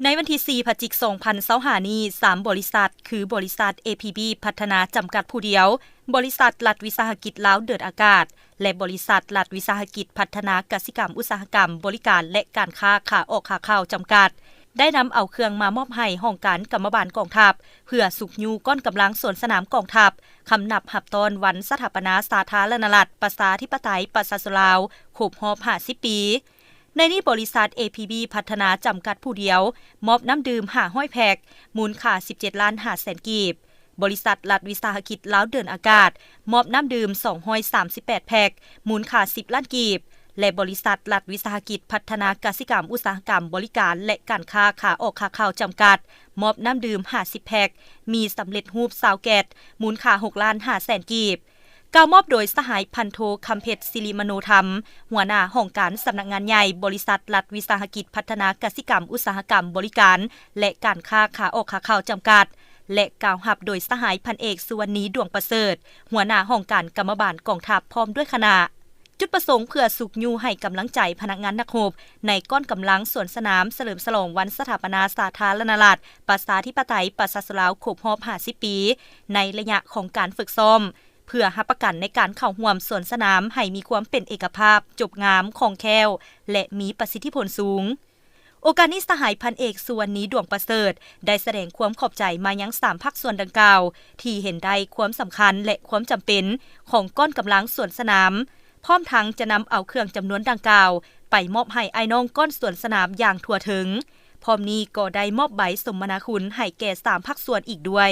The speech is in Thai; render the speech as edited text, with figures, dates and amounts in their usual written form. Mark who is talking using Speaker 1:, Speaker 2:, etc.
Speaker 1: ในวันที่ 4 พฤศจิกายน 2025 นี้ 3 บริษัท คือบริษัท APB พัฒนาจำกัดผู้เดียว บริษัทรัฐวิสาหกิจลาวเดินอากาศ และบริษัทรัฐวิสาหกิจพัฒนากสิกรรมอุตสาหกรรมบริการและการค้าขาออกขาเข้าจำกัด ได้นำเอาเครื่องมามอบให้ห้องการกรรมบาลกองทัพเพื่อสุกยูก้อนกำลังสวนสนามกองทัพคำนับหับตอนวันสถาปนาสาธารณรัฐประชาธิปไตยประชาชนลาวครบรอบ50 ปีในนี้บริษัท APB พัฒนาจำกัดผู้เดียวมอบน้ำดื่ม500 แพ็คมูลค่า 17 ล้าน5แสนกีบบริษัทรัฐวิสาหกิจลาวเดินอากาศมอบน้ำดื่ม238 แพ็คมูลค่า 10 ล้านกีบและบริษัทรัฐวิสาหกิจพัฒนากสิกรรมอุตสาหกรรมบริการและการค้าขาออกขาเข้าจำกัดมอบน้ำดื่ม50 แพ็คมีสำเร็จรูป20 แก๊สมูลค่า 6 ล้าน5แสนกีบกล่าวมอบโดยสหายพันโทคำเพชรศิริมโนธรรมหัวหน้าห้องการสำนักงานใหญ่บริษัทรัฐวิสาหกิจพัฒนากสิกรรมอุตสาหกรรมบริการและการค้าขาออกขาเข้าจำกัดและกล่าวหับโดยสหายพันเอกสุวรรณีดวงประเสริฐหัวหน้าห้องการกรรมบาลกองทัพพร้อมด้วยคณะจุดประสงค์เพื่อสุกยูให้กำลังใจพนักงานนักรบในก้อนกำลังสวนสนามเฉลิมฉลองวันสถาปนาสาธารณรัฐประชาธิปไตยประชาชนลาวครบรอบ50 ปีในระยะของการฝึกซ้อมเพื่อรับประกันในการเข้าร่วมสวนสนามให้มีความเป็นเอกภาพจบงามคล่องแคล่วและมีประสิทธิผลสูงโอกาสนี้สหายพันเอกสุวรรณีดวงประเสริฐได้แสดงความขอบใจมายัง3ภาคส่วนดังกล่าวที่เห็นได้ความสำคัญและความจำเป็นของก้อนกำลังสวนสนามพร้อมทั้งจะนำเอาเครื่องจำนวนดังกล่าวไปมอบให้ไอ้น้องก้อนสวนสนามอย่างทั่วถึงพร้อมนี้ก็ได้มอบใบสมนาคุณให้แก่3ภาคส่วนอีกด้วย